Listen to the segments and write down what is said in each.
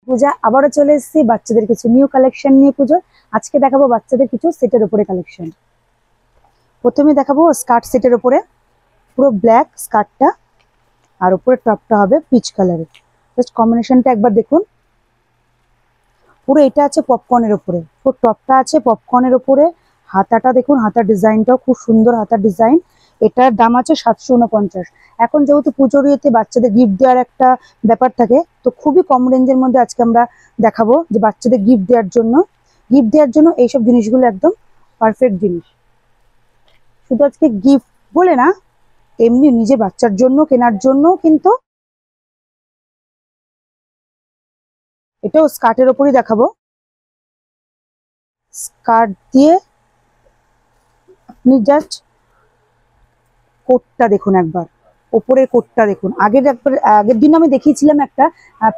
পূজা আবারও চলে এসেছি বাচ্চাদের কিছু নিউ কালেকশন নিয়ে পুজো। আজকে দেখাবো বাচ্চাদের কিছু সেটের উপরে কালেকশন। প্রথমে দেখাবো স্কার্ট সেটের উপরে, পুরো ব্ল্যাক স্কার্টটা আর উপরে টপটা হবে পিচ কালারের। জাস্ট কম্বিনেশনটা একবার দেখুন। পুরো এটা আছে পপকর্নের উপরে, পুরো টপটা আছে পপকর্নের উপরে। হাতাটা দেখুন, হাতার ডিজাইনটাও খুব সুন্দর হাতার ডিজাইন। এটার দাম আছে 749। এখন যেহেতু পুজোর ইয়েতে বাচ্চাদের গিফট দেওয়ার একটা ব্যাপার থাকে, তো খুবই কম রেঞ্জের মধ্যে আজকে আমরা দেখাবো যে বাচ্চাদের গিফট দেওয়ার জন্য এইসব জিনিসগুলো একদম পারফেক্ট জিনিস। শুধু আজকে গিফট বলে না, এমনি নিজে বাচ্চার জন্য কেনার জন্য কিন্তু। এটাও স্কার্টের ওপরই দেখাবো। স্কার্ট দিয়ে আপনি জাস্ট কোটটা দেখুন একবার, ওপরের কোটটা দেখুন। আগের দিন আমি দেখিয়েছিলাম একটা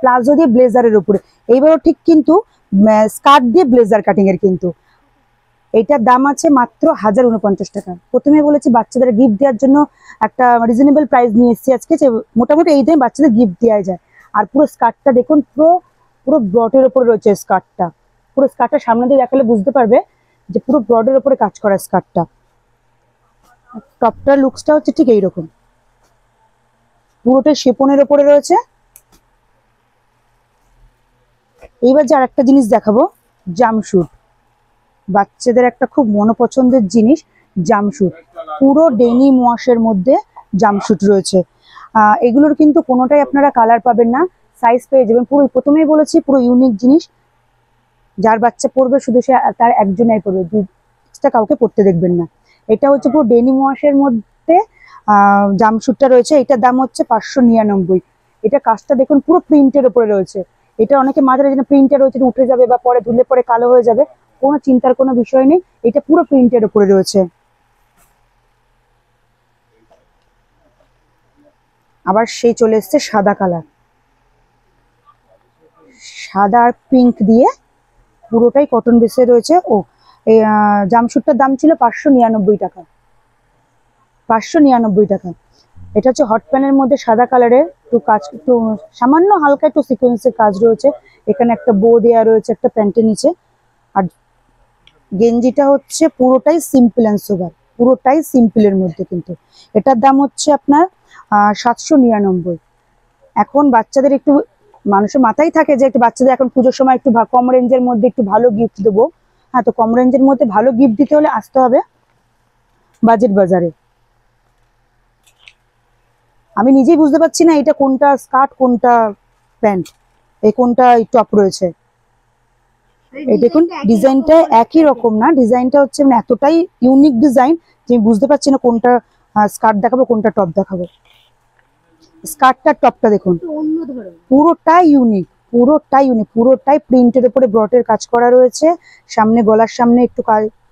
প্লাজো দিয়ে ব্লেজারের উপরে, এইবারও ঠিক কিন্তু স্কার্ট দিয়ে ব্লেজার কাটিং এর। কিন্তু এইটার দাম আছে মাত্র 1049 টাকা। প্রথমে বলেছি বাচ্চাদের গিফট দেওয়ার জন্য একটা রিজনেবল প্রাইস নিয়ে এসেছি আজকে, যে মোটামুটি এই দামে বাচ্চাদের গিফট দেওয়া যায়। আর পুরো স্কার্টটা দেখুন, পুরো ব্রডের উপরে রয়েছে স্কার্টটা। পুরো স্কার্টটা সামনে দিয়ে দেখালে বুঝতে পারবে যে পুরো ব্রডের উপরে কাজ করা স্কার্টটা। টপটার লুকসটা হচ্ছে ঠিক এইরকম, পুরোটাই শিফনের উপরে রয়েছে। এইবার যে আরেকটা জিনিস দেখাবো, জামশুট। বাচ্চাদের একটা খুব মনোপছন্দের জিনিস জামশুট। পুরো ডেনিম ওয়াশের মধ্যে জামশুট রয়েছে। এগুলোর কিন্তু কোনোটাই আপনারা কালার পাবেন না, সাইজ পেয়ে যাবেন। পুরো প্রথমেই বলেছি পুরো ইউনিক জিনিস। যার বাচ্চা পড়বে শুধু সে তার একজনাই পড়বে, দুটা কাউকে পড়তে দেখবেন না। এটা হচ্ছে পুরো ডেনিম ওয়াশের মধ্যে জামশুটটা রয়েছে। এটার দাম হচ্ছে 599। এটা কাজটা দেখুন পুরো প্রিন্টের উপরে রয়েছে। এটা অনেকে মাথায় যেন প্রিন্টের রয়েছে উঠে যাবে বা পরে ধুলে পরে কালো হয়ে যাবে, কোনো চিন্তার কোনো বিষয় নেই। এটা পুরো প্রিন্টের উপরে রয়েছে। আবার সেই চলে এসছে সাদা কালার, সাদা আর পিঙ্ক দিয়ে পুরোটাই কটন বেসে রয়েছে। এই জামশুটটার দাম ছিল 599 টাকা। 599 টাকা। এটা হচ্ছে হট প্যানের মধ্যে সাদা কালারের, একটু সামান্য হালকা একটু সিকোয়েন্সের কাজ রয়েছে। এখানে একটা বো দেওয়া রয়েছে একটা প্যান্টের নিচে। আর গেঞ্জিটা হচ্ছে পুরোটাই সিম্পল অ্যান্ড সোবার, পুরোটাই সিম্পলের মধ্যে। কিন্তু এটার দাম হচ্ছে আপনার 799। এখন বাচ্চাদের একটু মানুষের মাথায় থাকে যে একটু বাচ্চাদের এখন পুজোর সময় একটু কম রেঞ্জের মধ্যে একটু ভালো গিফট দেবো। হ্যাঁ, তো কম রেঞ্জের মধ্যে ভালো গিফট দিতে হলে আসতে হবে বাজেট বাজারে। আমি নিজেই বুঝতে পারছি না এটা কোনটা স্কার্ট কোনটা প্যান্ট, এই কোনটা টপ রয়েছে। এই দেখুন ডিজাইনটা একই রকম না, ডিজাইনটা হচ্ছে এতটাই ইউনিক ডিজাইন যে আমি বুঝতে পারছি না কোনটা স্কার্ট দেখাবো কোনটা টপ দেখাবো। স্কার্টটার টপটা দেখুন, পুরোটাই ইউনিক, পুরোটাই প্রিন্টের উপরে ব্রটের কাজ করা রয়েছে। সামনে গলার সামনে একটু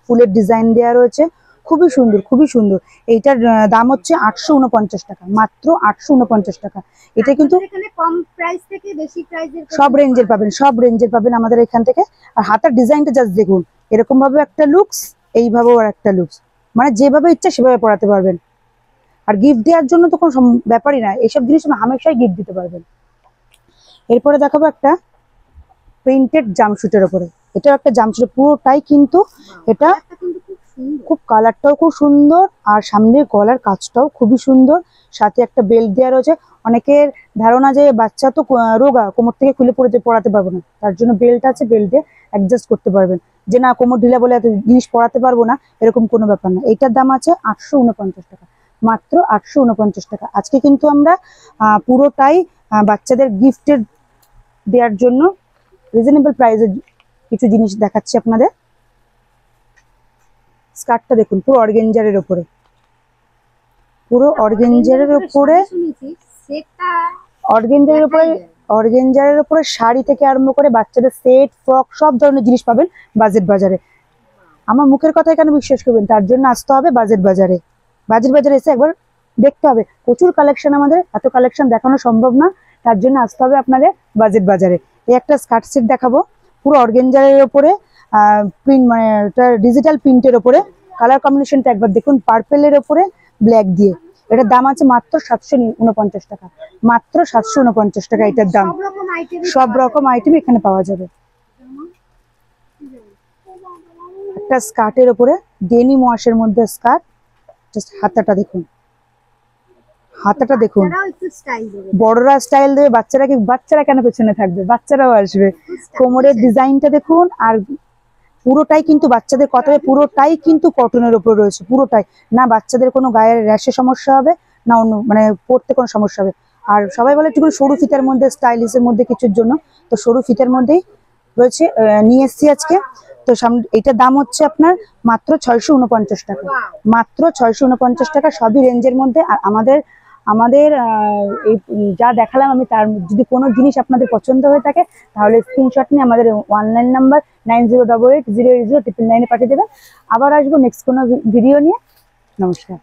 ফুলের ডিজাইন দেওয়া রয়েছে, খুবই সুন্দর খুবই সুন্দর। এইটার দাম হচ্ছে 849 টাকা, মাত্র 849 টাকা। এটা কিন্তু কম প্রাইস থেকে বেশি প্রাইসের সব রেঞ্জের পাবেন আমাদের এখান থেকে। আর হাতার ডিজাইনটা জাস্ট দেখুন, এরকম ভাবে একটা লুকস, এইভাবেও আর একটা লুকস, মানে যেভাবে ইচ্ছা সেভাবে পড়াতে পারবেন। আর গিফট দেওয়ার জন্য তো কোনো ব্যাপারই না, এইসব জিনিস হামেশাই গিফট দিতে পারবেন। এরপরে দেখাবো একটা প্রিন্টেড জামশুটের উপরে। এটা একটা জামশুট পুরোটাই কিন্তু, এটা খুব কালারটাও খুব সুন্দর আর সামনের গলার কাজটাও খুবই সুন্দর। সাথে একটা বেল্ট দেওয়া রয়েছে। অনেকের ধারণা যে বাচ্চা তো রোগা, কোমর থেকে খুলে পড়াতে পারবো না, তার জন্য বেল্ট আছে, বেল্ট দিয়ে অ্যাডজাস্ট করতে পারবেন। যে না কোমর ঢিলা বলে এত জিনিস পড়াতে পারবো না, এরকম কোনো ব্যাপার না। এটার দাম আছে 849 টাকা, মাত্র 849 টাকা। আজকে কিন্তু আমরা পুরোটাই বাচ্চাদের গিফটের দেওয়ার জন্য রিজনেবল প্রাইসের কিছু জিনিস দেখাচ্ছি আপনাদের। স্কার্টটা দেখুন পুরো অর্গেঞ্জারের উপরে, পুরো অর্গেঞ্জারের উপরে, অর্গেঞ্জারের উপরে শাড়ি থেকে আরম্ভ করে বাচ্চাদের সেট ফ্রক সব ধরনের জিনিস পাবেন বাজেট বাজারে। আমার মুখের কথা কেন বিশ্বাস করবেন, তার জন্য আসতে হবে বাজেট বাজারে। বাজেট বাজারে এসে একবার দেখতে হবে, প্রচুর কালেকশন, আমাদের এত কালেকশন দেখানো সম্ভব না, তার জন্য আসতে হবে আপনাদের বাজেট বাজারে। এই একটা স্কার্ট সেট দেখাবো পুরো অর্গেঞ্জারের উপরে, প্রিন্ট মানে ডিজিটাল প্রিন্টের উপরে। কালার কম্বিনেশনটা একবার দেখুন, পার্পেলের উপরে ব্ল্যাক দিয়ে। এটার দাম আছে মাত্র 749 টাকা, মাত্র 749 টাকা এটার দাম। আইটেম সব রকম আইটেম এখানে পাওয়া যাবে। একটা স্কার্টের ওপরে ডেনিম ওয়াশের মধ্যে স্কার্ট, জাস্ট হাতাটা দেখুন, হাতাটা দেখুন। একটু স্টাইল দেবে, বড়রা স্টাইল দেবে, বাচ্চারা কেন পেছনে থাকবে, বাচ্চারাও আসবে। কোমরের ডিজাইনটা দেখুন, আর পুরোটাই কিন্তু বাচ্চাদের কথা, পুরোটাই কিন্তু কটনের উপর রয়েছে, পুরোটাই। না বাচ্চাদের কোনো গায়ের র্যাশে সমস্যা হবে, না অন্য মানে পরতে কোনো সমস্যা হবে। আর সবাই বলে একটু সরু ফিতার মধ্যে, স্টাইলিশের মধ্যে কিছুর জন্য, তো সরু ফিতার মধ্যেই রয়েছে, নিয়ে এসছি আজকে। তো এটার দাম হচ্ছে আপনার মাত্র 649 টাকা, মাত্র 649 টাকা, সবই রেঞ্জের মধ্যে। আর আমাদের আমাদের এই যা দেখালাম আমি, তার যদি কোনো জিনিস আপনাদের পছন্দ হয়ে থাকে তাহলে স্ক্রিনশট নিয়ে আমাদের অনলাইন নাম্বার 9088080999 পাঠিয়ে দেবেন। আবার আসবো নেক্সট কোনো ভিডিও নিয়ে। নমস্কার।